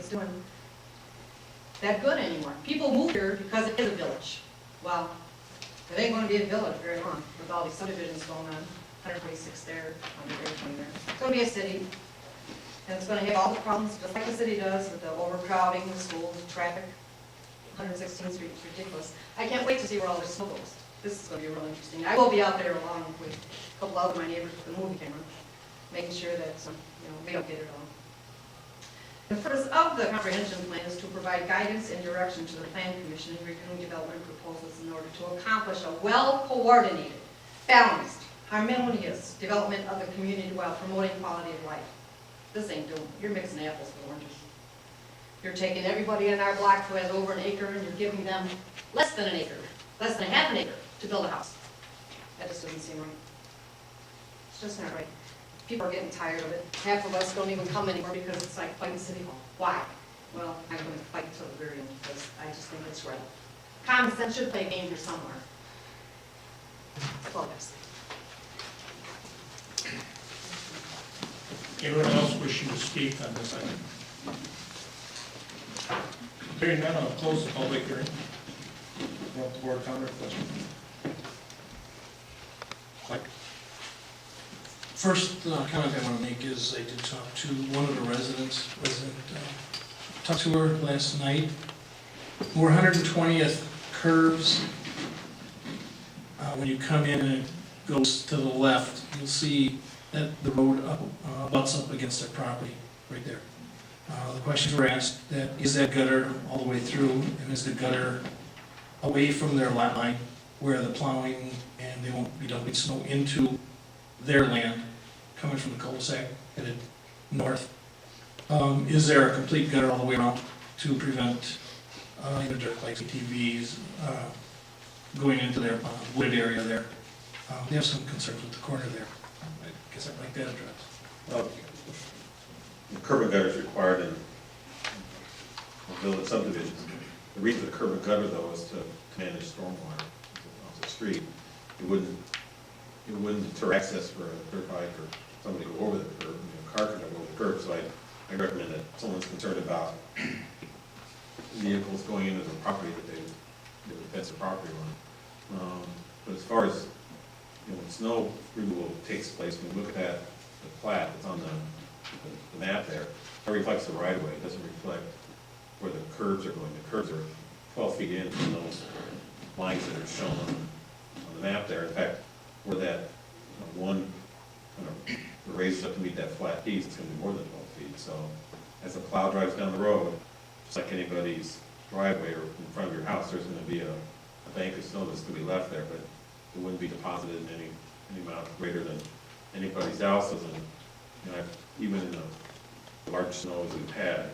it's doing that good anymore. People move here because it is a village. Well, it ain't gonna be a village very long with all these subdivisions going on. 126 there, 120 there. It's gonna be a city, and it's gonna have all the problems just like the city does with the overcrowding, the schools, the traffic. 116th Street is ridiculous. I can't wait to see where all this snow goes. This is gonna be real interesting. I will be out there along with a couple of my neighbors with the movie camera, making sure that we don't get it all. The purpose of the comprehension plan is to provide guidance and direction to the Plan Commission in reviewing development proposals in order to accomplish a well-coordinated, balanced, harmonious development of the community while promoting quality of life. This ain't doing, you're mixing apples with oranges. You're taking everybody in our block who has over an acre and you're giving them less than an acre, less than a half an acre to build a house. That just doesn't seem right. It's just not right. People are getting tired of it. Half of us don't even come anymore because it's like fighting City Hall. Why? Well, I'm going to fight until the very end because I just think it's right. Common sense should play a game here somewhere. That's all I say. Anyone else wishing to speak on this item? Hearing none, I'll close the public hearing. Want the board comment or question? Mike? First comment I want to make is I did talk to one of the residents, talked to her last night. We're 120th curves. When you come in and it goes to the left, you'll see that the road butts up against their property right there. The questions were asked, that is that gutter all the way through, and is the gutter away from their lot line where the plowing and they won't be dumping snow into their land coming from the cul-de-sac headed north? Is there a complete gutter all the way around to prevent either dirt bikes, ATVs going into their wooded area there? They have some concerns with the corner there. I guess I'd like that addressed. Well, the curb and gutter is required in village subdivisions. The reason for the curb and gutter, though, is to manage stormwater off the street. It wouldn't deter access for a dirt bike or somebody to go over the curb. A car could go over the curb, so I recommend that someone's concerned about vehicles going into the property that they would fence the property on. But as far as when snow removal takes place, when you look at that, the plat that's on the map there, it reflects the right of way. It doesn't reflect where the curbs are going. The curbs are 12 feet in from those lines that are shown on the map there. In fact, where that one kind of raises up to meet that flat piece, it's going to be more than 12 feet. So as the plow drives down the road, just like anybody's driveway or in front of your house, there's going to be a bank of snow that's going to be left there, but it wouldn't be deposited in any amount greater than anybody's else's. And even in the large snows we've had,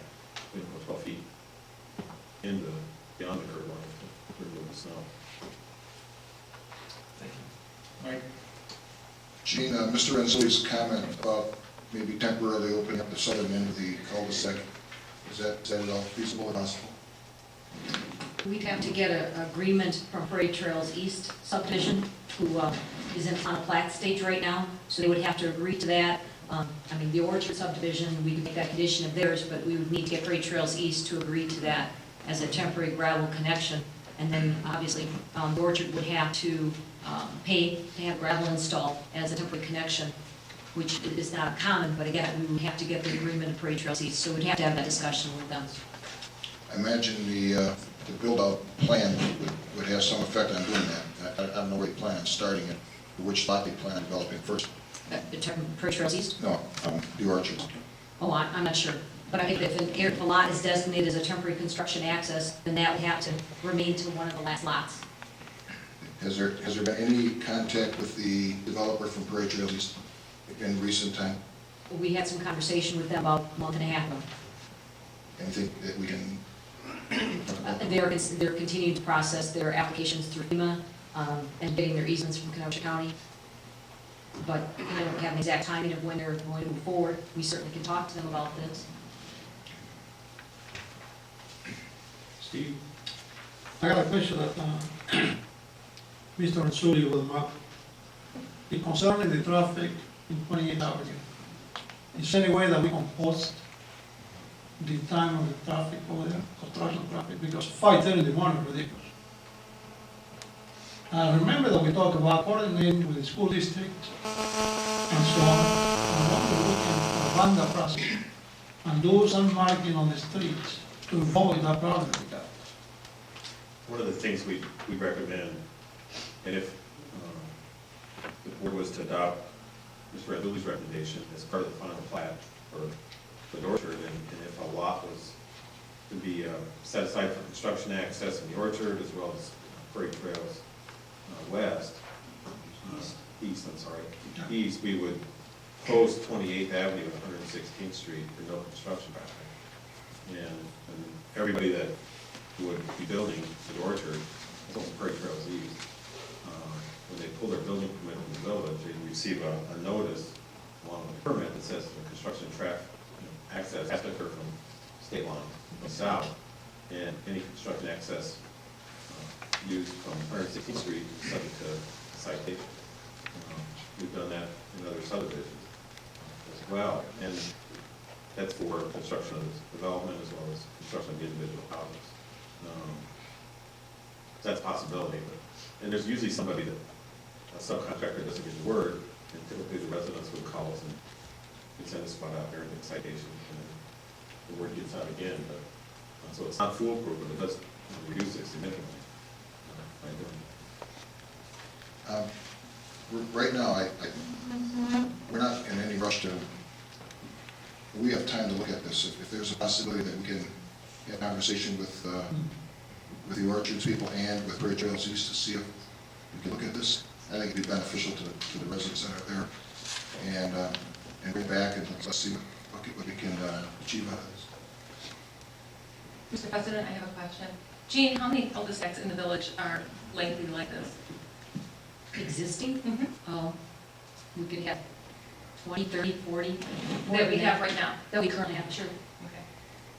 we can go 12 feet beyond the curb line to remove the snow. Thank you. Mike? Gene, Mr. Renzulli's comment about maybe temporarily opening up the southern end of the cul-de-sac, is that at all feasible or possible? We'd have to get an agreement from Parade Trails East subdivision, who is on a plat stage right now, so they would have to agree to that. The Orchard subdivision, we could make that condition of theirs, but we would need to get Parade Trails East to agree to that as a temporary gravel connection. And then, obviously, the Orchard would have to pay to have gravel installed as a temporary connection, which is not common, but again, we would have to get the agreement of Parade Trails East, so we'd have to have that discussion with them. I imagine the build-out plan would have some effect on doing that. I don't know where you plan on starting it, which lot they plan on developing first. Parade Trails East? No, the Orchard. Oh, I'm not sure. But I think if a lot is designated as a temporary construction access, then that would have to remain to one of the last lots. Has there been any contact with the developer from Parade Trails East in recent time? We had some conversation with them about a month and a half ago. Anything that we can... They're continuing to process their applications through FEMA and getting their easements from Kenosha County. But I don't have an exact timing of when they're going to move forward. We certainly can talk to them about this. Steve? I got a question that Mr. Renzulli will map. Concerning the traffic in 28th Avenue, is there any way that we can post the time of the traffic over there, construction traffic, because 5:30 in the morning is ridiculous. I remember that we talked about coordinating with the school district and so on. I wonder if we can run the process and do some marking on the streets to avoid that problem we got. One of the things we recommend, and if the board was to adopt Mr. Randulli's recommendation as part of the final plat for the orchard, and if a lot was to be set aside for construction access in the orchard as well as Prairie Trails east, east, we would post 28th Avenue and 116th Street for no construction traffic. And everybody that would be building the orchard, as well as Prairie Trails East, when they pull their building permit from the village, they receive a notice along with the permit that says the construction traffic access has to occur from state line south, and any construction access used from 116th Street is subject to citation. We've done that in other subdivisions as well, and that's for construction of development as well as construction of individual houses. That's a possibility, and there's usually somebody that a subcontractor doesn't get the word, and typically the residents would call us and we'd send a spot out there and get citation, and then the word gets out again. But so it's not foolproof, but it does reduce it significantly by doing it. Right now, we're not in any rush to, we have time to look at this. If there's a possibility that we can have a conversation with the Orchards people and with Prairie Trails East to see if we can look at this, I think it'd be beneficial to the residents that are there, and bring back and let's see what we can achieve out of this. Mr. President, I have a question. Jean, how many cul-de-sacs in the village are lengthy like this? Existing, Mm-hmm. we could have 20, 30, 40. more That we than have right now? That we currently have, sure. Okay.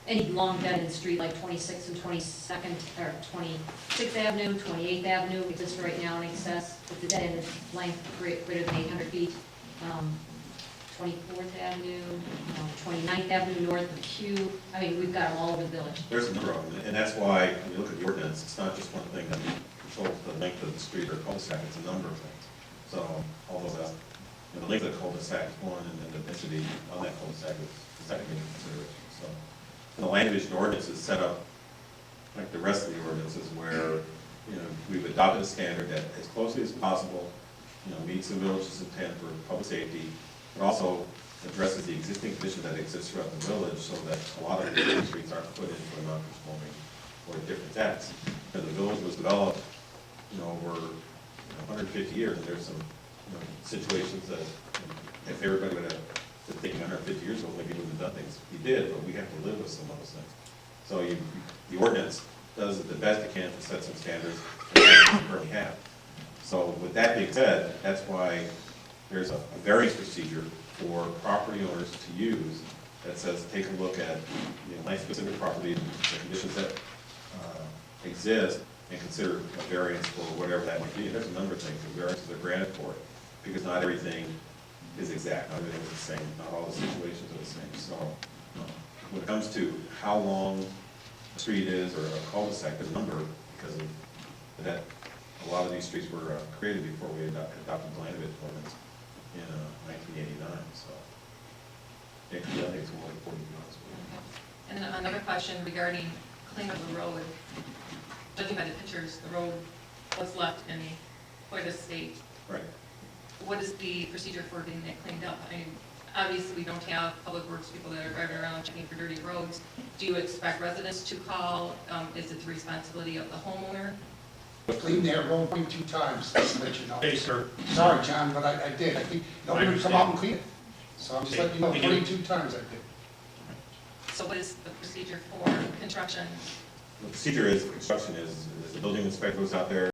Any long dead-end street like 26th and 22nd, or 26th Avenue, 28th Avenue exists right now in excess, with the dead-end length greater than 800 feet. 24th Avenue, 29th Avenue north of Q. I mean, we've got them all over the village. There's a number of them, and that's why when you look at the ordinance, it's not just one thing that controls the length of the street or cul-de-sac, it's a number of things. So, although the length of the cul-de-sac is one, and then the density on that cul-de-sac is the second major consideration. So, the land division ordinance is set up like the rest of the ordinances where, we've adopted a standard that as closely as possible, meets the village's intent for public safety, but also addresses the existing condition that exists throughout the village so that a lot of the streets aren't put into a non-conforming or a different tax. And the village was developed, over 150 years, and there's some situations that if everybody would have been thinking 150 years ago, maybe we wouldn't have done things we did, but we have to live with some of those things. So the ordinance does the best it can to set some standards that we already have. So with that being said, that's why there's a variance procedure for property owners to use that says take a look at land-specific property, the conditions that exist, and consider a variance for whatever that might be. And there's a number of things that variances are granted for it, because not everything is exact, not everything is the same, not all the situations are the same. So when it comes to how long a street is or a cul-de-sac, there's a number, because of that. A lot of these streets were created before we adopted the land division ordinance in 1989. So I think it's more important to be honest with you. And then another question regarding cleaning up the road. Judging by the pictures, the road was left in quite a state. Right. What is the procedure for getting that cleaned up? I mean, obviously, we don't have public works people that are driving around checking for dirty roads. Do you expect residents to call? Is it the responsibility of the homeowner? Cleaned that road 22 times, just to let you know. Hey, sir. Sorry, John, but I did. I think nobody would come out and clean it. So I'm just letting you know, Okay. 22 times I did. So what is the procedure for construction? The procedure is, construction is the building inspector goes out there,